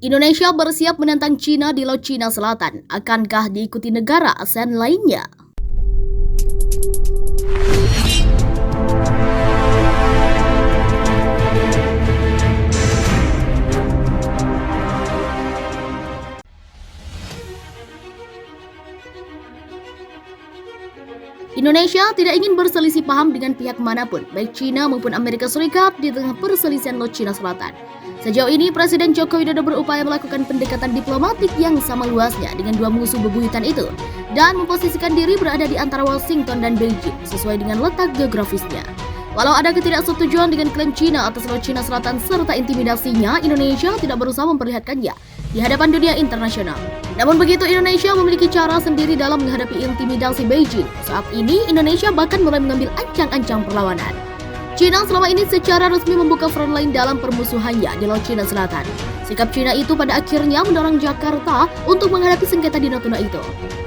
Indonesia bersiap menantang Cina di Laut Cina Selatan. Akankah diikuti negara ASEAN lainnya? Indonesia tidak ingin berselisih paham dengan pihak manapun, baik Cina maupun Amerika Serikat di tengah perselisihan Laut Cina Selatan. Sejauh ini, Presiden Joko Widodo berupaya melakukan pendekatan diplomatik yang sama luasnya dengan dua musuh bebuyutan itu dan memposisikan diri berada di antara Washington dan Beijing sesuai dengan letak geografisnya. Walau ada ketidaksetujuan dengan klaim Cina atas Laut Cina Selatan serta intimidasinya, Indonesia tidak berusaha memperlihatkannya di hadapan dunia internasional. Namun begitu, Indonesia memiliki cara sendiri dalam menghadapi intimidasi Beijing. Saat ini, Indonesia bahkan mulai mengambil ancang-ancang perlawanan. Cina selama ini secara resmi membuka frontline dalam permusuhannya di Laut Cina Selatan. Sikap Cina itu pada akhirnya mendorong Jakarta untuk menghadapi sengketa di Natuna itu,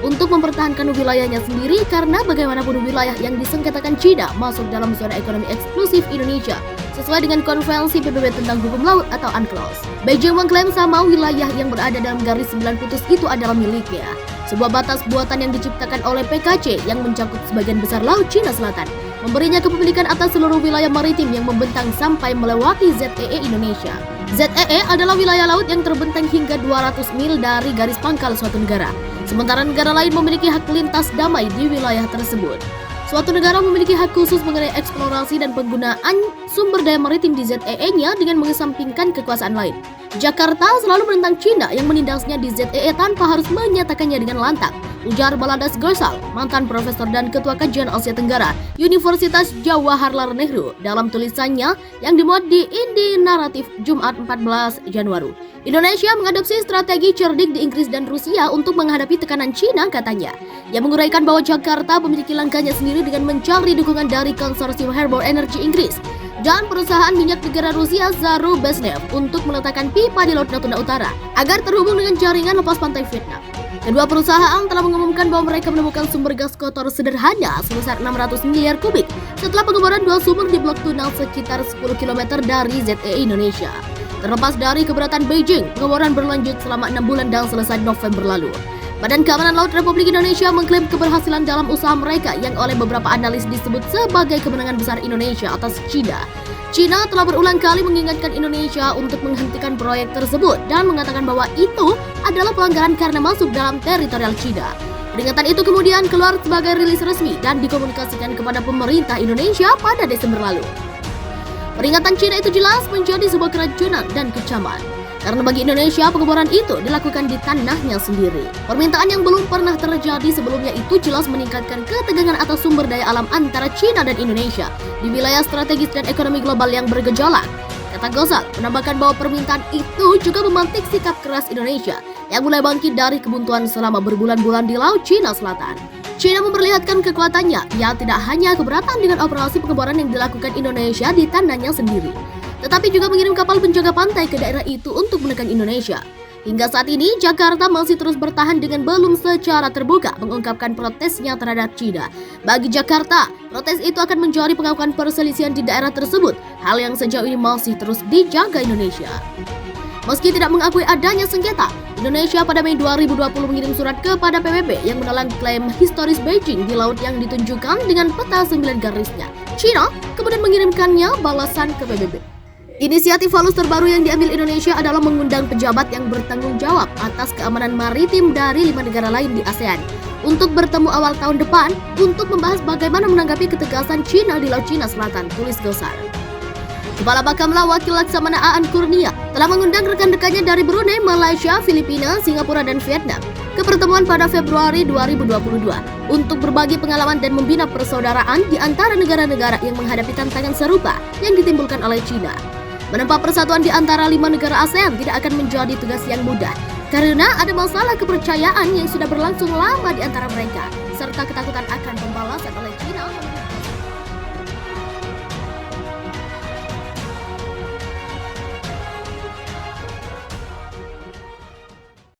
untuk mempertahankan wilayahnya sendiri karena bagaimanapun wilayah yang disengketakan Cina masuk dalam zona ekonomi eksklusif Indonesia sesuai dengan Konvensi PBB tentang Hukum Laut atau UNCLOS. Beijing mengklaim sama wilayah yang berada dalam garis 9 putus itu adalah miliknya, sebuah batas buatan yang diciptakan oleh PKC yang mencakup sebagian besar Laut Cina Selatan, memberinya kepemilikan atas seluruh wilayah maritim yang membentang sampai melewati ZEE Indonesia. ZEE adalah wilayah laut yang terbentang hingga 200 mil dari garis pangkal suatu negara, sementara negara lain memiliki hak lintas damai di wilayah tersebut. Suatu negara memiliki hak khusus mengenai eksplorasi dan penggunaan sumber daya maritim di ZEE-nya dengan mengesampingkan kekuasaan lain. Jakarta selalu menentang Cina yang menindasnya di ZEE tanpa harus menyatakannya dengan lantang, ujar Baladas Gersal, mantan profesor dan ketua kajian Asia Tenggara Universitas Jawaharlal Nehru dalam tulisannya yang dimuat di Indi Naratif Jumat 14 Januari. Indonesia mengadopsi strategi cerdik di Inggris dan Rusia untuk menghadapi tekanan Cina, katanya. Ia menguraikan bahwa Jakarta memiliki langkahnya sendiri dengan mencari dukungan dari konsorsium Harbour Energy Inggris dan perusahaan minyak negara Rusia Zarubezhnev untuk meletakkan pipa di Laut Natuna Utara agar terhubung dengan jaringan lepas pantai Vietnam. Kedua perusahaan telah mengumumkan bahwa mereka menemukan sumber gas kotor sederhana sebesar 600 miliar kubik setelah pengeboran dua sumur di blok tunnel sekitar 10 km dari ZEE Indonesia. Terlepas dari keberatan Beijing, pengeboran berlanjut selama 6 bulan dan selesai November lalu. Badan Keamanan Laut Republik Indonesia mengklaim keberhasilan dalam usaha mereka yang oleh beberapa analis disebut sebagai kemenangan besar Indonesia atas Cina. Cina telah berulang kali mengingatkan Indonesia untuk menghentikan proyek tersebut dan mengatakan bahwa itu adalah pelanggaran karena masuk dalam teritorial Cina. Peringatan itu kemudian keluar sebagai rilis resmi dan dikomunikasikan kepada pemerintah Indonesia pada Desember lalu. Peringatan Cina itu jelas menjadi sebuah keracunan dan kecaman, karena bagi Indonesia pengeboran itu dilakukan di tanahnya sendiri. Permintaan yang belum pernah terjadi sebelumnya itu jelas meningkatkan ketegangan atas sumber daya alam antara Cina dan Indonesia di wilayah strategis dan ekonomi global yang bergejolak. Kata Gosal menambahkan bahwa permintaan itu juga memantik sikap keras Indonesia yang mulai bangkit dari kebuntuan selama berbulan-bulan di Laut Cina Selatan. Cina memperlihatkan kekuatannya, ia tidak hanya keberatan dengan operasi pengeboran yang dilakukan Indonesia di tanahnya sendiri, tetapi juga mengirim kapal penjaga pantai ke daerah itu untuk menekan Indonesia. Hingga saat ini, Jakarta masih terus bertahan dengan belum secara terbuka mengungkapkan protesnya terhadap Cina. Bagi Jakarta, protes itu akan menjadi pengakuan perselisihan di daerah tersebut, hal yang sejauh ini masih terus dijaga Indonesia. Meski tidak mengakui adanya sengketa, Indonesia pada Mei 2020 mengirim surat kepada PBB yang menolak klaim historis Beijing di laut yang ditunjukkan dengan peta 9 garisnya. China kemudian mengirimkannya balasan ke PBB. Inisiatif halus terbaru yang diambil Indonesia adalah mengundang pejabat yang bertanggung jawab atas keamanan maritim dari 5 negara lain di ASEAN untuk bertemu awal tahun depan untuk membahas bagaimana menanggapi ketegasan Cina di Laut Cina Selatan, tulis Gosar. Kepala Bakamla Wakil Laksamana Aan Kurnia telah mengundang rekan-rekannya dari Brunei, Malaysia, Filipina, Singapura, dan Vietnam ke pertemuan pada Februari 2022 untuk berbagi pengalaman dan membina persaudaraan di antara negara-negara yang menghadapi tantangan serupa yang ditimbulkan oleh Cina. Menempa persatuan di antara 5 negara ASEAN tidak akan menjadi tugas yang mudah karena ada masalah kepercayaan yang sudah berlangsung lama di antara mereka serta ketakutan akan pembalasan oleh Cina.